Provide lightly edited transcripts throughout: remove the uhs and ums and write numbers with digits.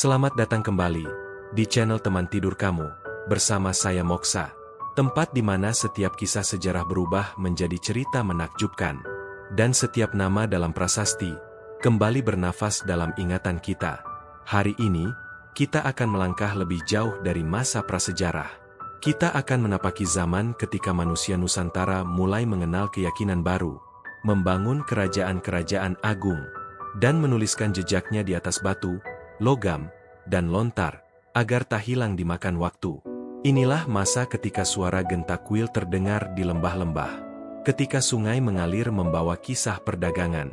Selamat datang kembali di channel Teman Tidur Kamu, bersama saya Moksa, tempat di mana setiap kisah sejarah berubah menjadi cerita menakjubkan, dan setiap nama dalam prasasti kembali bernafas dalam ingatan kita. Hari ini, kita akan melangkah lebih jauh dari masa prasejarah. Kita akan menapaki zaman ketika manusia Nusantara mulai mengenal keyakinan baru, membangun kerajaan-kerajaan agung, dan menuliskan jejaknya di atas batu, logam, dan lontar, agar tak hilang dimakan waktu. Inilah masa ketika suara genta kuil terdengar di lembah-lembah, ketika sungai mengalir membawa kisah perdagangan,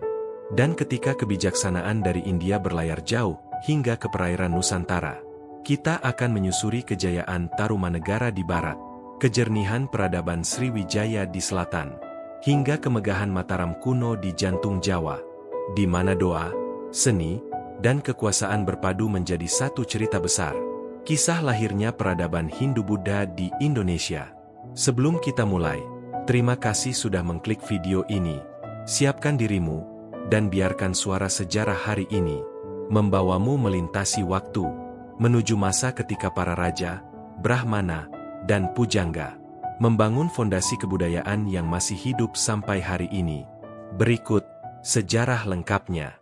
dan ketika kebijaksanaan dari India berlayar jauh hingga ke perairan Nusantara. Kita akan menyusuri kejayaan Tarumanegara di barat, kejernihan peradaban Sriwijaya di selatan, hingga kemegahan Mataram kuno di jantung Jawa, di mana doa, seni, dan kekuasaan berpadu menjadi satu cerita besar. Kisah lahirnya peradaban Hindu-Buddha di Indonesia. Sebelum kita mulai, terima kasih sudah mengklik video ini. Siapkan dirimu, dan biarkan suara sejarah hari ini membawamu melintasi waktu, menuju masa ketika para raja, brahmana, dan pujangga membangun fondasi kebudayaan yang masih hidup sampai hari ini. Berikut sejarah lengkapnya.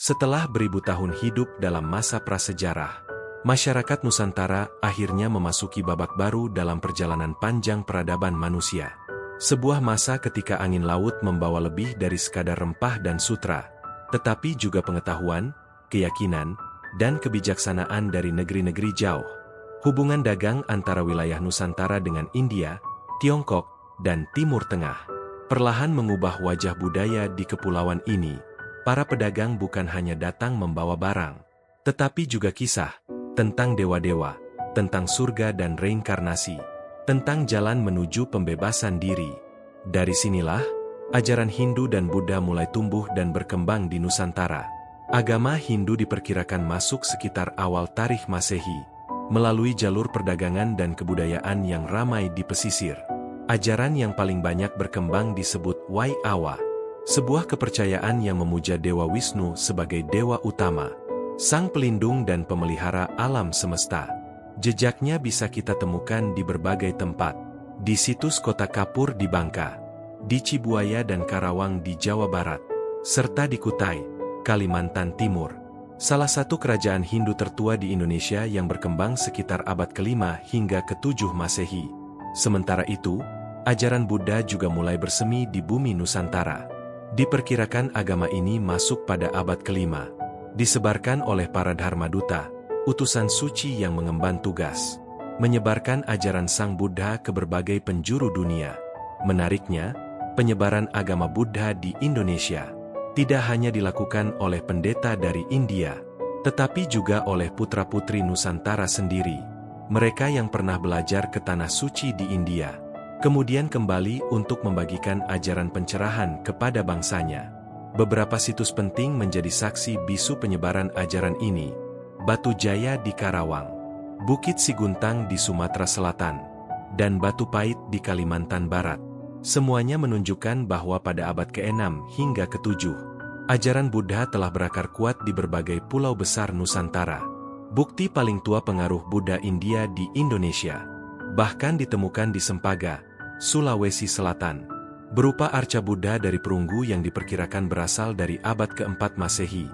Setelah beribu tahun hidup dalam masa prasejarah, masyarakat Nusantara akhirnya memasuki babak baru dalam perjalanan panjang peradaban manusia. Sebuah masa ketika angin laut membawa lebih dari sekadar rempah dan sutra, tetapi juga pengetahuan, keyakinan, dan kebijaksanaan dari negeri-negeri jauh. Hubungan dagang antara wilayah Nusantara dengan India, Tiongkok, dan Timur Tengah perlahan mengubah wajah budaya di kepulauan ini. Para pedagang bukan hanya datang membawa barang, tetapi juga kisah tentang dewa-dewa, tentang surga dan reinkarnasi, tentang jalan menuju pembebasan diri. Dari sinilah, ajaran Hindu dan Buddha mulai tumbuh dan berkembang di Nusantara. Agama Hindu diperkirakan masuk sekitar awal Tarikh Masehi, melalui jalur perdagangan dan kebudayaan yang ramai di pesisir. Ajaran yang paling banyak berkembang disebut Wai Awa, sebuah kepercayaan yang memuja Dewa Wisnu sebagai dewa utama, sang pelindung dan pemelihara alam semesta. Jejaknya bisa kita temukan di berbagai tempat, di situs kota Kapur di Bangka, di Cibuaya dan Karawang di Jawa Barat, serta di Kutai, Kalimantan Timur, salah satu kerajaan Hindu tertua di Indonesia yang berkembang sekitar abad ke-5 hingga ke-7 Masehi. Sementara itu, ajaran Buddha juga mulai bersemi di bumi Nusantara. Diperkirakan agama ini masuk pada abad ke-5, disebarkan oleh para dharmaduta, utusan suci yang mengemban tugas menyebarkan ajaran Sang Buddha ke berbagai penjuru dunia. Menariknya, penyebaran agama Buddha di Indonesia tidak hanya dilakukan oleh pendeta dari India, tetapi juga oleh putra-putri Nusantara sendiri. Mereka yang pernah belajar ke tanah suci di India, kemudian kembali untuk membagikan ajaran pencerahan kepada bangsanya. Beberapa situs penting menjadi saksi bisu penyebaran ajaran ini: Batu Jaya di Karawang, Bukit Siguntang di Sumatera Selatan, dan Batu Pait di Kalimantan Barat. Semuanya menunjukkan bahwa pada abad ke-6 hingga ke-7, ajaran Buddha telah berakar kuat di berbagai pulau besar Nusantara. Bukti paling tua pengaruh Buddha India di Indonesia bahkan ditemukan di Sempaga, Sulawesi Selatan, berupa arca Buddha dari perunggu yang diperkirakan berasal dari abad ke-4 Masehi.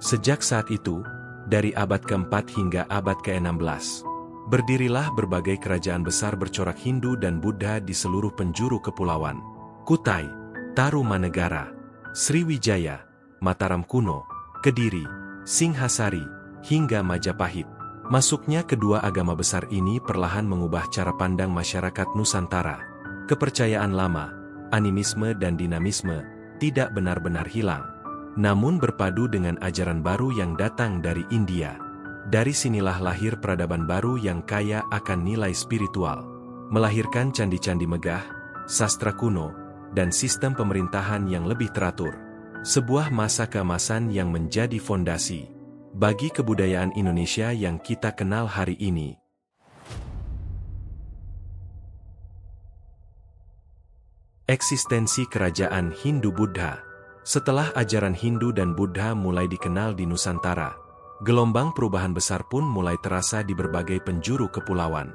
Sejak saat itu, dari abad ke-4 hingga abad ke-16, berdirilah berbagai kerajaan besar bercorak Hindu dan Buddha di seluruh penjuru kepulauan. Kutai, Tarumanegara, Sriwijaya, Mataram kuno, Kediri, Singhasari, hingga Majapahit. Masuknya kedua agama besar ini perlahan mengubah cara pandang masyarakat Nusantara. Kepercayaan lama, animisme dan dinamisme, tidak benar-benar hilang, namun berpadu dengan ajaran baru yang datang dari India. Dari sinilah lahir peradaban baru yang kaya akan nilai spiritual, melahirkan candi-candi megah, sastra kuno, dan sistem pemerintahan yang lebih teratur. Sebuah masa keemasan yang menjadi fondasi bagi kebudayaan Indonesia yang kita kenal hari ini. Eksistensi kerajaan Hindu-Buddha. Setelah ajaran Hindu dan Buddha mulai dikenal di Nusantara, gelombang perubahan besar pun mulai terasa di berbagai penjuru kepulauan.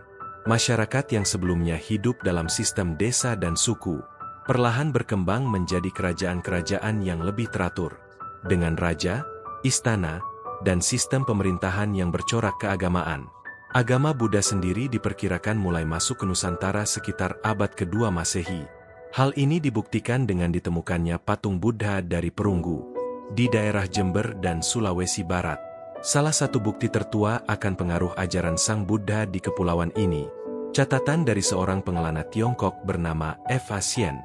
Masyarakat yang sebelumnya hidup dalam sistem desa dan suku, perlahan berkembang menjadi kerajaan-kerajaan yang lebih teratur, dengan raja, istana, dan sistem pemerintahan yang bercorak keagamaan. Agama Buddha sendiri diperkirakan mulai masuk ke Nusantara sekitar abad kedua Masehi. Hal ini dibuktikan dengan ditemukannya patung Buddha dari perunggu di daerah Jember dan Sulawesi Barat. Salah satu bukti tertua akan pengaruh ajaran Sang Buddha di kepulauan ini, catatan dari seorang pengelana Tiongkok bernama Eva Sien,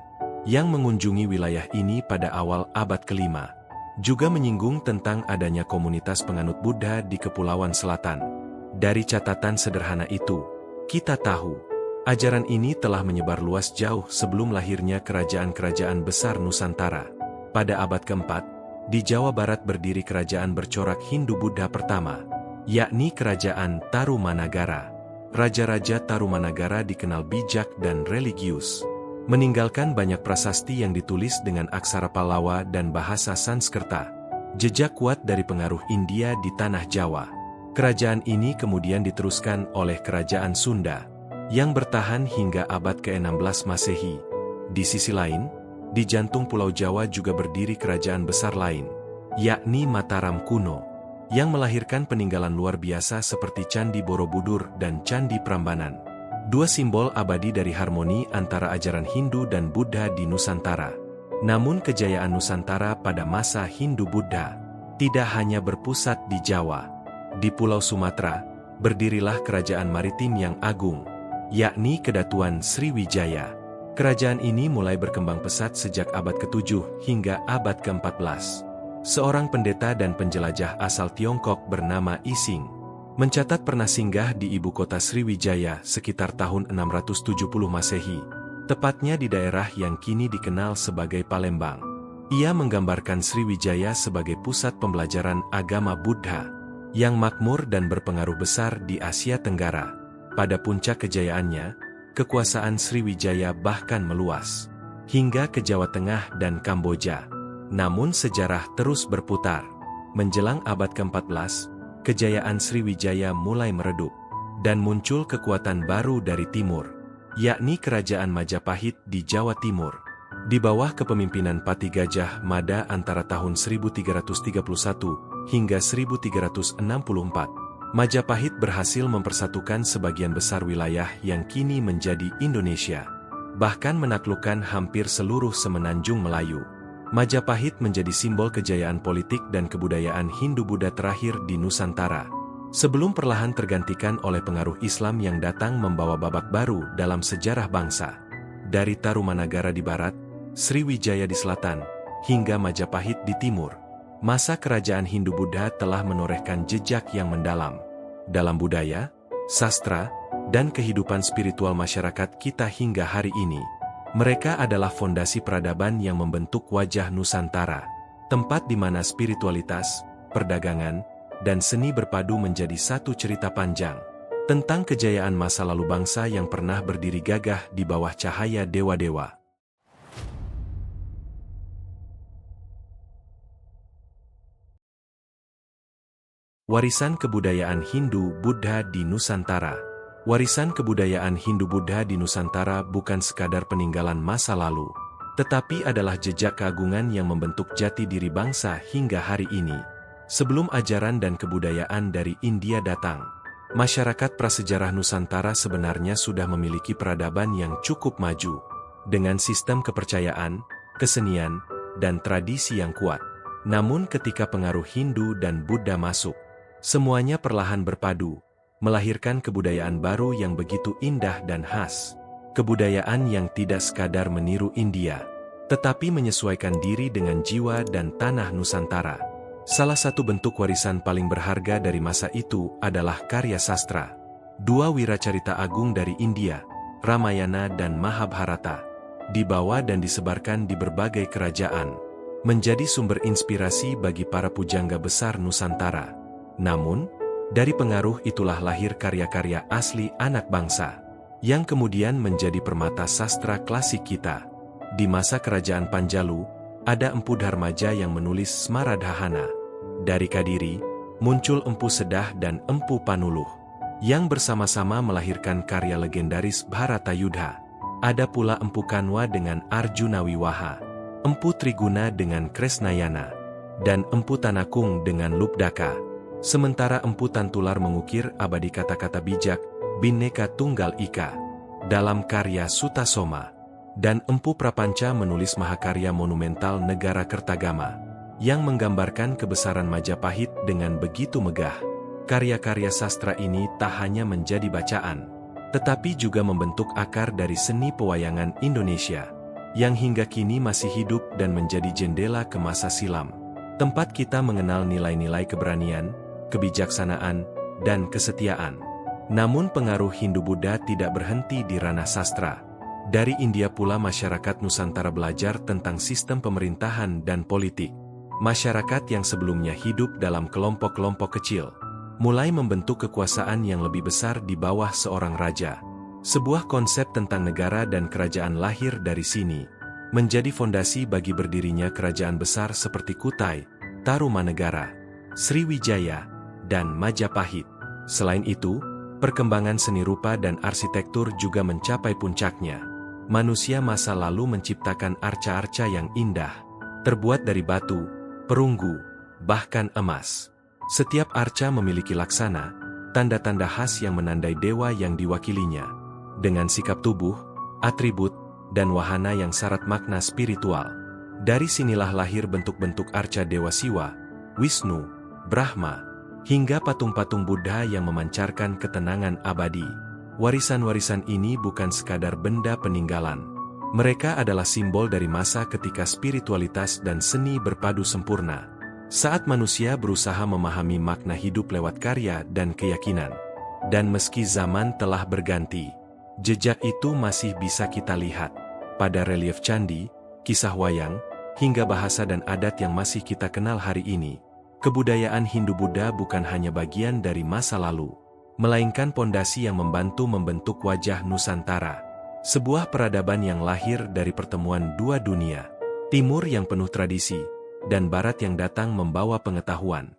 yang mengunjungi wilayah ini pada awal abad kelima, juga menyinggung tentang adanya komunitas penganut Buddha di Kepulauan Selatan. Dari catatan sederhana itu, kita tahu, ajaran ini telah menyebar luas jauh sebelum lahirnya kerajaan-kerajaan besar Nusantara. Pada abad keempat, di Jawa Barat berdiri kerajaan bercorak Hindu-Buddha pertama, yakni Kerajaan Tarumanagara. Raja-raja Tarumanagara dikenal bijak dan religius, meninggalkan banyak prasasti yang ditulis dengan aksara Pallawa dan bahasa Sanskerta. Jejak kuat dari pengaruh India di tanah Jawa. Kerajaan ini kemudian diteruskan oleh Kerajaan Sunda, yang bertahan hingga abad ke-16 Masehi. Di sisi lain, di jantung Pulau Jawa juga berdiri kerajaan besar lain, yakni Mataram kuno, yang melahirkan peninggalan luar biasa seperti Candi Borobudur dan Candi Prambanan. Dua simbol abadi dari harmoni antara ajaran Hindu dan Buddha di Nusantara. Namun kejayaan Nusantara pada masa Hindu-Buddha tidak hanya berpusat di Jawa. Di Pulau Sumatera, berdirilah kerajaan maritim yang agung, yakni Kedatuan Sriwijaya. Kerajaan ini mulai berkembang pesat sejak abad ke-7 hingga abad ke-14. Seorang pendeta dan penjelajah asal Tiongkok bernama Ising mencatat pernah singgah di ibu kota Sriwijaya sekitar tahun 670 Masehi, tepatnya di daerah yang kini dikenal sebagai Palembang. Ia menggambarkan Sriwijaya sebagai pusat pembelajaran agama Buddha yang makmur dan berpengaruh besar di Asia Tenggara. Pada puncak kejayaannya, kekuasaan Sriwijaya bahkan meluas hingga ke Jawa Tengah dan Kamboja. Namun sejarah terus berputar. Menjelang abad ke-14, kejayaan Sriwijaya mulai meredup, dan muncul kekuatan baru dari timur, yakni Kerajaan Majapahit di Jawa Timur. Di bawah kepemimpinan Pati Gajah Mada antara tahun 1331 hingga 1364, Majapahit berhasil mempersatukan sebagian besar wilayah yang kini menjadi Indonesia, bahkan menaklukkan hampir seluruh semenanjung Melayu. Majapahit menjadi simbol kejayaan politik dan kebudayaan Hindu-Buddha terakhir di Nusantara, sebelum perlahan tergantikan oleh pengaruh Islam yang datang membawa babak baru dalam sejarah bangsa. Dari Tarumanagara di barat, Sriwijaya di selatan, hingga Majapahit di timur, masa kerajaan Hindu-Buddha telah menorehkan jejak yang mendalam dalam budaya, sastra, dan kehidupan spiritual masyarakat kita hingga hari ini. Mereka adalah fondasi peradaban yang membentuk wajah Nusantara, tempat di mana spiritualitas, perdagangan, dan seni berpadu menjadi satu cerita panjang tentang kejayaan masa lalu bangsa yang pernah berdiri gagah di bawah cahaya dewa-dewa. Warisan kebudayaan Hindu-Buddha di Nusantara. Warisan kebudayaan Hindu-Buddha di Nusantara bukan sekadar peninggalan masa lalu, tetapi adalah jejak keagungan yang membentuk jati diri bangsa hingga hari ini. Sebelum ajaran dan kebudayaan dari India datang, masyarakat prasejarah Nusantara sebenarnya sudah memiliki peradaban yang cukup maju, dengan sistem kepercayaan, kesenian, dan tradisi yang kuat. Namun ketika pengaruh Hindu dan Buddha masuk, semuanya perlahan berpadu, melahirkan kebudayaan baru yang begitu indah dan khas. Kebudayaan yang tidak sekadar meniru India, tetapi menyesuaikan diri dengan jiwa dan tanah Nusantara. Salah satu bentuk warisan paling berharga dari masa itu adalah karya sastra. Dua wiracarita agung dari India, Ramayana dan Mahabharata, dibawa dan disebarkan di berbagai kerajaan, menjadi sumber inspirasi bagi para pujangga besar Nusantara. Namun, dari pengaruh itulah lahir karya-karya asli anak bangsa, yang kemudian menjadi permata sastra klasik kita. Di masa kerajaan Panjalu, ada Empu Dharmaja yang menulis Smaradhahana. Dari Kadiri, muncul Empu Sedah dan Empu Panuluh, yang bersama-sama melahirkan karya legendaris Bharatayudha. Ada pula Empu Kanwa dengan Arjuna Wiwaha, Empu Triguna dengan Kresnayana, dan Empu Tanakung dengan Lubdaka. Sementara Empu Tantular mengukir abadi kata-kata bijak, Bhinneka Tunggal Ika, dalam karya Sutasoma. Dan Empu Prapanca menulis mahakarya monumental Negara Kertagama, yang menggambarkan kebesaran Majapahit dengan begitu megah. Karya-karya sastra ini tak hanya menjadi bacaan, tetapi juga membentuk akar dari seni pewayangan Indonesia, yang hingga kini masih hidup dan menjadi jendela ke masa silam. Tempat kita mengenal nilai-nilai keberanian, kebijaksanaan, dan kesetiaan. Namun pengaruh Hindu-Buddha tidak berhenti di ranah sastra. Dari India pula masyarakat Nusantara belajar tentang sistem pemerintahan dan politik. Masyarakat yang sebelumnya hidup dalam kelompok-kelompok kecil, mulai membentuk kekuasaan yang lebih besar di bawah seorang raja. Sebuah konsep tentang negara dan kerajaan lahir dari sini, menjadi fondasi bagi berdirinya kerajaan besar seperti Kutai, Tarumanegara, Sriwijaya, dan Majapahit. Selain itu, perkembangan seni rupa dan arsitektur juga mencapai puncaknya. Manusia masa lalu menciptakan arca-arca yang indah, terbuat dari batu, perunggu, bahkan emas. Setiap arca memiliki laksana, tanda-tanda khas yang menandai dewa yang diwakilinya, dengan sikap tubuh, atribut, dan wahana yang syarat makna spiritual. Dari sinilah lahir bentuk-bentuk arca Dewa Siwa, Wisnu, Brahma, hingga patung-patung Buddha yang memancarkan ketenangan abadi. Warisan-warisan ini bukan sekadar benda peninggalan. Mereka adalah simbol dari masa ketika spiritualitas dan seni berpadu sempurna. Saat manusia berusaha memahami makna hidup lewat karya dan keyakinan. Dan meski zaman telah berganti, jejak itu masih bisa kita lihat pada relief candi, kisah wayang, hingga bahasa dan adat yang masih kita kenal hari ini. Kebudayaan Hindu-Buddha bukan hanya bagian dari masa lalu, melainkan pondasi yang membantu membentuk wajah Nusantara. Sebuah peradaban yang lahir dari pertemuan dua dunia, Timur yang penuh tradisi, dan Barat yang datang membawa pengetahuan.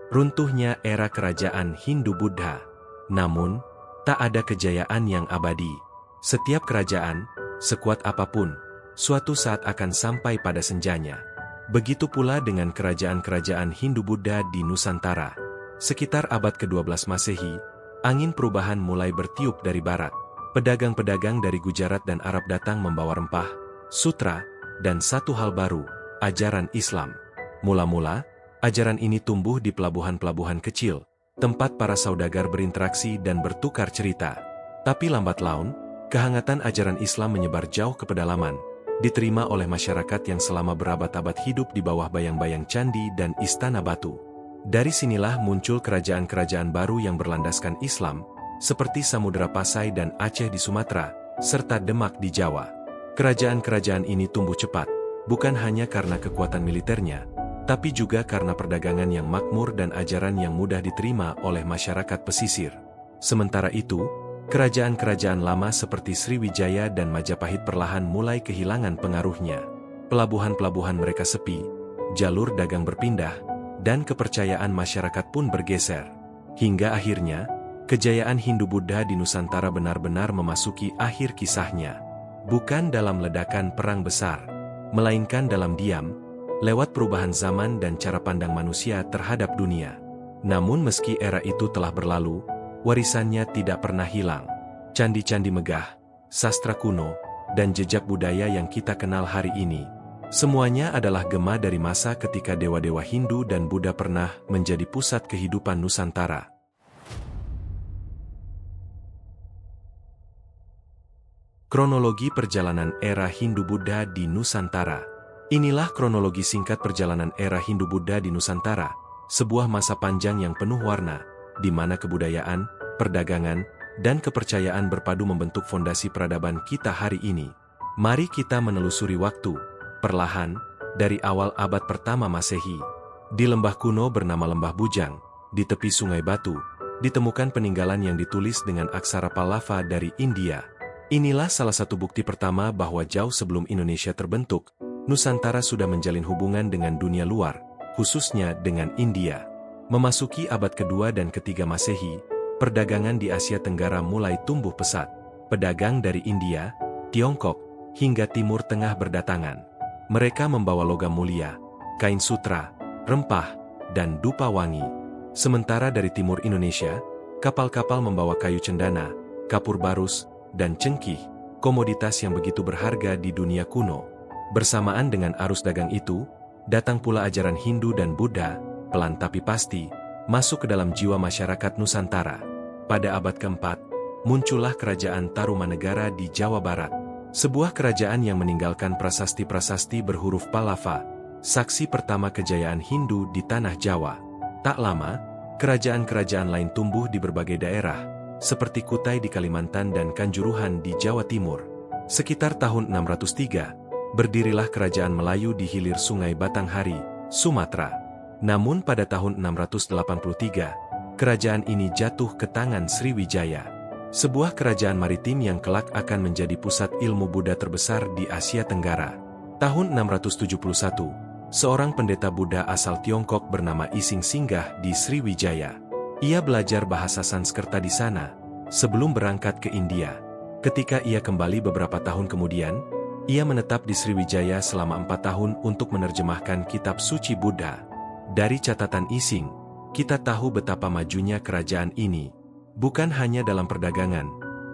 Runtuhnya era kerajaan Hindu-Buddha. Namun, tak ada kejayaan yang abadi. Setiap kerajaan, sekuat apapun, suatu saat akan sampai pada senjanya. Begitu pula dengan kerajaan-kerajaan Hindu-Buddha di Nusantara. Sekitar abad ke-12 Masehi, angin perubahan mulai bertiup dari barat. Pedagang-pedagang dari Gujarat dan Arab datang membawa rempah, sutra, dan satu hal baru, ajaran Islam. Mula-mula, ajaran ini tumbuh di pelabuhan-pelabuhan kecil, tempat para saudagar berinteraksi dan bertukar cerita. Tapi lambat laun, kehangatan ajaran Islam menyebar jauh ke pedalaman, diterima oleh masyarakat yang selama berabad-abad hidup di bawah bayang-bayang candi dan istana batu. Dari sinilah muncul kerajaan-kerajaan baru yang berlandaskan Islam, seperti Samudra Pasai dan Aceh di Sumatera, serta Demak di Jawa. Kerajaan-kerajaan ini tumbuh cepat, bukan hanya karena kekuatan militernya, tapi juga karena perdagangan yang makmur dan ajaran yang mudah diterima oleh masyarakat pesisir. Sementara itu, kerajaan-kerajaan lama seperti Sriwijaya dan Majapahit perlahan mulai kehilangan pengaruhnya. Pelabuhan-pelabuhan mereka sepi, jalur dagang berpindah, dan kepercayaan masyarakat pun bergeser. Hingga akhirnya, kejayaan Hindu-Buddha di Nusantara benar-benar memasuki akhir kisahnya. Bukan dalam ledakan perang besar, melainkan dalam diam, lewat perubahan zaman dan cara pandang manusia terhadap dunia. Namun meski era itu telah berlalu, warisannya tidak pernah hilang. Candi-candi megah, sastra kuno, dan jejak budaya yang kita kenal hari ini Semuanya adalah gema dari masa ketika dewa-dewa Hindu dan Buddha pernah menjadi pusat kehidupan Nusantara. Kronologi perjalanan era Hindu-Buddha di Nusantara. Inilah kronologi singkat perjalanan era Hindu-Buddha di Nusantara, sebuah masa panjang yang penuh warna, di mana kebudayaan, perdagangan, dan kepercayaan berpadu membentuk fondasi peradaban kita hari ini. Mari kita menelusuri waktu, perlahan, dari awal abad pertama Masehi. Di lembah kuno bernama Lembah Bujang, di tepi Sungai Batu, ditemukan peninggalan yang ditulis dengan aksara Pallava dari India. Inilah salah satu bukti pertama bahwa jauh sebelum Indonesia terbentuk, Nusantara sudah menjalin hubungan dengan dunia luar, khususnya dengan India. Memasuki abad kedua dan ketiga Masehi, perdagangan di Asia Tenggara mulai tumbuh pesat. Pedagang dari India, Tiongkok, hingga Timur Tengah berdatangan. Mereka membawa logam mulia, kain sutra, rempah, dan dupa wangi. Sementara dari timur Indonesia, kapal-kapal membawa kayu cendana, kapur barus, dan cengkih, komoditas yang begitu berharga di dunia kuno. Bersamaan dengan arus dagang itu, datang pula ajaran Hindu dan Buddha, pelan tapi pasti, masuk ke dalam jiwa masyarakat Nusantara. Pada abad keempat, muncullah kerajaan Tarumanegara di Jawa Barat. Sebuah kerajaan yang meninggalkan prasasti-prasasti berhuruf Pallava, saksi pertama kejayaan Hindu di tanah Jawa. Tak lama, kerajaan-kerajaan lain tumbuh di berbagai daerah, seperti Kutai di Kalimantan dan Kanjuruhan di Jawa Timur. Sekitar tahun 603, berdirilah kerajaan Melayu di hilir Sungai Batanghari, Sumatera. Namun pada tahun 683, kerajaan ini jatuh ke tangan Sriwijaya. Sebuah kerajaan maritim yang kelak akan menjadi pusat ilmu Buddha terbesar di Asia Tenggara. Tahun 671, seorang pendeta Buddha asal Tiongkok bernama Ising singgah di Sriwijaya. Ia belajar bahasa Sanskerta di sana, sebelum berangkat ke India. Ketika ia kembali beberapa tahun kemudian, ia menetap di Sriwijaya selama 4 tahun untuk menerjemahkan kitab suci Buddha. Dari catatan Ising, kita tahu betapa majunya kerajaan ini. Bukan hanya dalam perdagangan,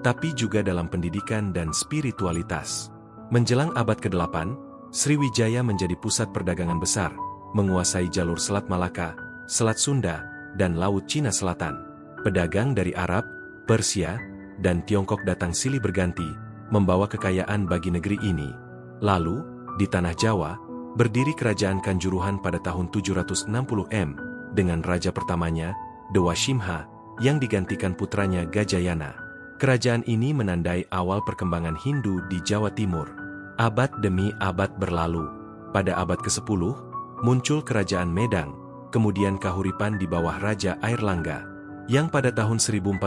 tapi juga dalam pendidikan dan spiritualitas. Menjelang abad ke-8, Sriwijaya menjadi pusat perdagangan besar, menguasai jalur Selat Malaka, Selat Sunda, dan Laut Cina Selatan. Pedagang dari Arab, Persia, dan Tiongkok datang silih berganti, membawa kekayaan bagi negeri ini. Lalu, di tanah Jawa, berdiri kerajaan Kanjuruhan pada tahun 760 M, dengan raja pertamanya, Dewa Shimha, yang digantikan putranya Gajayana. Kerajaan ini menandai awal perkembangan Hindu di Jawa Timur. Abad demi abad berlalu. Pada abad ke-10, muncul kerajaan Medang, kemudian Kahuripan di bawah Raja Airlangga, yang pada tahun 1042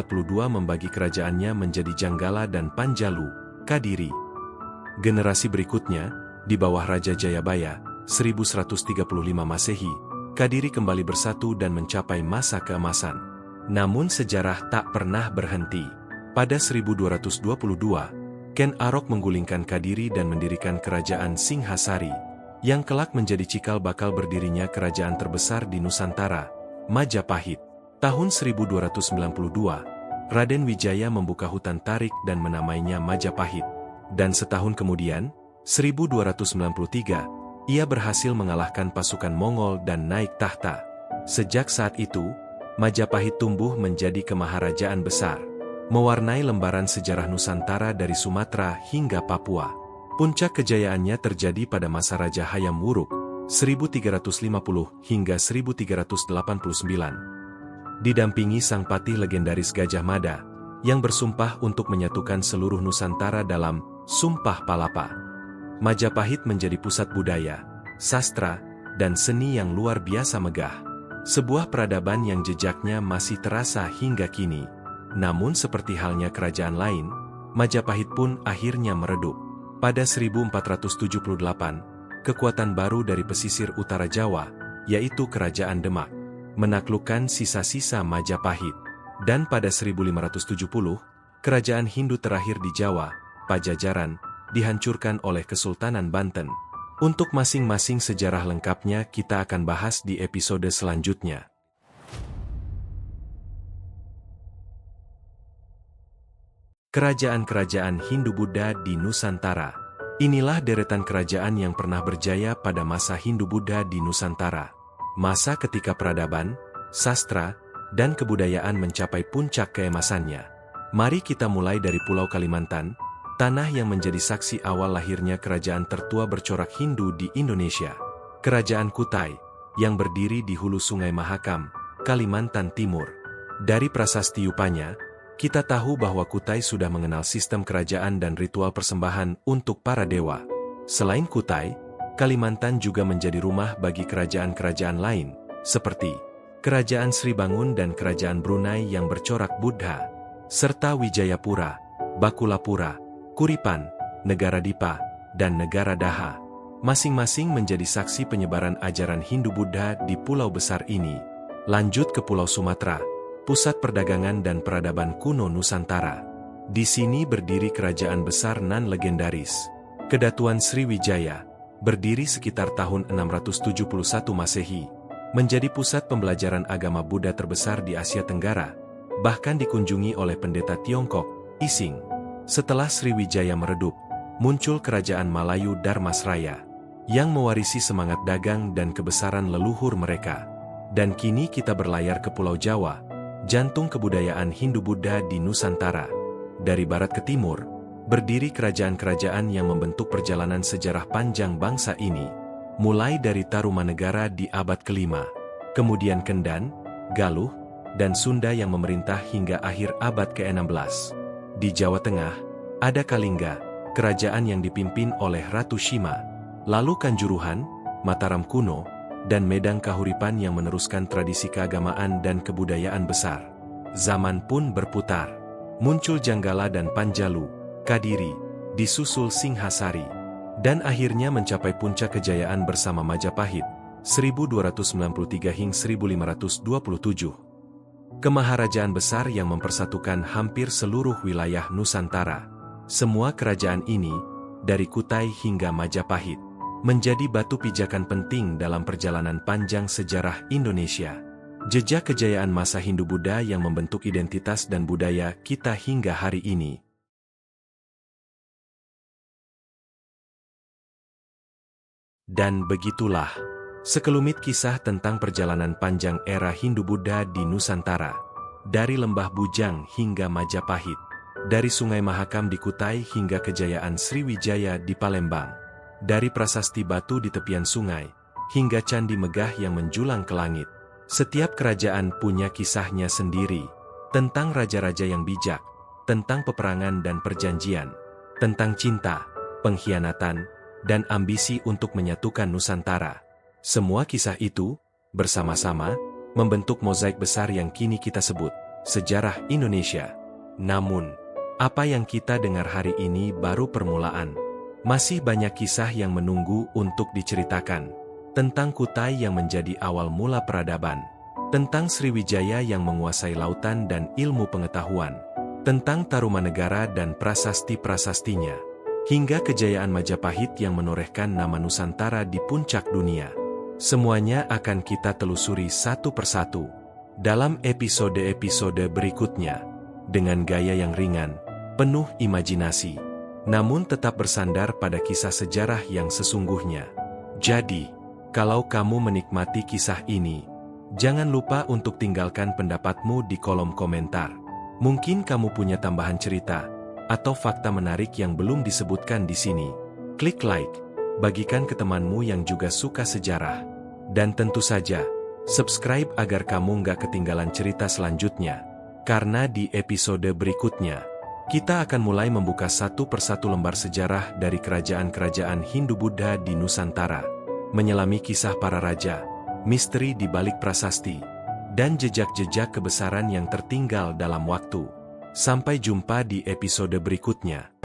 membagi kerajaannya menjadi Janggala dan Panjalu, Kadiri. Generasi berikutnya, di bawah Raja Jayabaya, 1135 Masehi, Kadiri kembali bersatu dan mencapai masa keemasan. Namun sejarah tak pernah berhenti. Pada 1222, Ken Arok menggulingkan Kadiri dan mendirikan kerajaan Singhasari, yang kelak menjadi cikal bakal berdirinya kerajaan terbesar di Nusantara, Majapahit. Tahun 1292, Raden Wijaya membuka hutan tarik dan menamainya Majapahit. Dan setahun kemudian, 1293, ia berhasil mengalahkan pasukan Mongol dan naik tahta. Sejak saat itu, Majapahit tumbuh menjadi kemaharajaan besar, mewarnai lembaran sejarah Nusantara dari Sumatera hingga Papua. Puncak kejayaannya terjadi pada masa Raja Hayam Wuruk, 1350 hingga 1389. Didampingi sang patih legendaris Gajah Mada, yang bersumpah untuk menyatukan seluruh Nusantara dalam Sumpah Palapa. Majapahit menjadi pusat budaya, sastra, dan seni yang luar biasa megah. Sebuah peradaban yang jejaknya masih terasa hingga kini. Namun seperti halnya kerajaan lain, Majapahit pun akhirnya meredup. Pada 1478, kekuatan baru dari pesisir utara Jawa, yaitu Kerajaan Demak, menaklukkan sisa-sisa Majapahit. Dan pada 1570, kerajaan Hindu terakhir di Jawa, Pajajaran, dihancurkan oleh Kesultanan Banten. Untuk masing-masing sejarah lengkapnya kita akan bahas di episode selanjutnya. Kerajaan-kerajaan Hindu-Buddha di Nusantara. Inilah deretan kerajaan yang pernah berjaya pada masa Hindu-Buddha di Nusantara. Masa ketika peradaban, sastra, dan kebudayaan mencapai puncak keemasannya. Mari kita mulai dari Pulau Kalimantan, tanah yang menjadi saksi awal lahirnya kerajaan tertua bercorak Hindu di Indonesia. Kerajaan Kutai, yang berdiri di hulu Sungai Mahakam, Kalimantan Timur. Dari prasasti Yupanya, kita tahu bahwa Kutai sudah mengenal sistem kerajaan dan ritual persembahan untuk para dewa. Selain Kutai, Kalimantan juga menjadi rumah bagi kerajaan-kerajaan lain, seperti Kerajaan Sri Bangun dan Kerajaan Brunei yang bercorak Buddha, serta Wijayapura, Bakulapura, Kuripan, Negara Dipa, dan Negara Daha. Masing-masing menjadi saksi penyebaran ajaran Hindu-Buddha di pulau besar ini. Lanjut ke Pulau Sumatera, pusat perdagangan dan peradaban kuno Nusantara. Di sini berdiri kerajaan besar nan legendaris, Kedatuan Sriwijaya, berdiri sekitar tahun 671 Masehi, menjadi pusat pembelajaran agama Buddha terbesar di Asia Tenggara, bahkan dikunjungi oleh pendeta Tiongkok, Ising. Setelah Sriwijaya meredup, muncul kerajaan Malayu Dharmasraya, yang mewarisi semangat dagang dan kebesaran leluhur mereka. Dan kini kita berlayar ke Pulau Jawa, jantung kebudayaan Hindu-Buddha di Nusantara. Dari barat ke timur, berdiri kerajaan-kerajaan yang membentuk perjalanan sejarah panjang bangsa ini, mulai dari Tarumanegara di abad ke-5, kemudian Kendan, Galuh, dan Sunda yang memerintah hingga akhir abad ke-16. Di Jawa Tengah, ada Kalingga, kerajaan yang dipimpin oleh Ratu Shima, lalu Kanjuruhan, Mataram kuno, dan Medang Kahuripan yang meneruskan tradisi keagamaan dan kebudayaan besar. Zaman pun berputar. Muncul Janggala dan Panjalu, Kadiri, disusul Singhasari, dan akhirnya mencapai puncak kejayaan bersama Majapahit, 1293 hingga 1527. Kemaharajaan besar yang mempersatukan hampir seluruh wilayah Nusantara. Semua kerajaan ini, dari Kutai hingga Majapahit, menjadi batu pijakan penting dalam perjalanan panjang sejarah Indonesia. Jejak kejayaan masa Hindu-Buddha yang membentuk identitas dan budaya kita hingga hari ini. Dan begitulah sekelumit kisah tentang perjalanan panjang era Hindu-Buddha di Nusantara. Dari Lembah Bujang hingga Majapahit, dari Sungai Mahakam di Kutai hingga kejayaan Sriwijaya di Palembang. Dari prasasti batu di tepian sungai, hingga candi megah yang menjulang ke langit. Setiap kerajaan punya kisahnya sendiri, tentang raja-raja yang bijak, tentang peperangan dan perjanjian, tentang cinta, pengkhianatan, dan ambisi untuk menyatukan Nusantara. Semua kisah itu, bersama-sama, membentuk mozaik besar yang kini kita sebut, sejarah Indonesia. Namun, apa yang kita dengar hari ini baru permulaan. Masih banyak kisah yang menunggu untuk diceritakan. Tentang Kutai yang menjadi awal mula peradaban. Tentang Sriwijaya yang menguasai lautan dan ilmu pengetahuan. Tentang Tarumanegara dan prasasti-prasastinya. Hingga kejayaan Majapahit yang menorehkan nama Nusantara di puncak dunia. Semuanya akan kita telusuri satu persatu. Dalam episode-episode berikutnya. Dengan gaya yang ringan, penuh imajinasi. Namun tetap bersandar pada kisah sejarah yang sesungguhnya. Jadi, kalau kamu menikmati kisah ini, jangan lupa untuk tinggalkan pendapatmu di kolom komentar. Mungkin kamu punya tambahan cerita, atau fakta menarik yang belum disebutkan di sini. Klik like, bagikan ke temanmu yang juga suka sejarah. Dan tentu saja, subscribe agar kamu nggak ketinggalan cerita selanjutnya. Karena di episode berikutnya, kita akan mulai membuka satu persatu lembar sejarah dari kerajaan-kerajaan Hindu-Buddha di Nusantara, menyelami kisah para raja, misteri di balik prasasti, dan jejak-jejak kebesaran yang tertinggal dalam waktu. Sampai jumpa di episode berikutnya.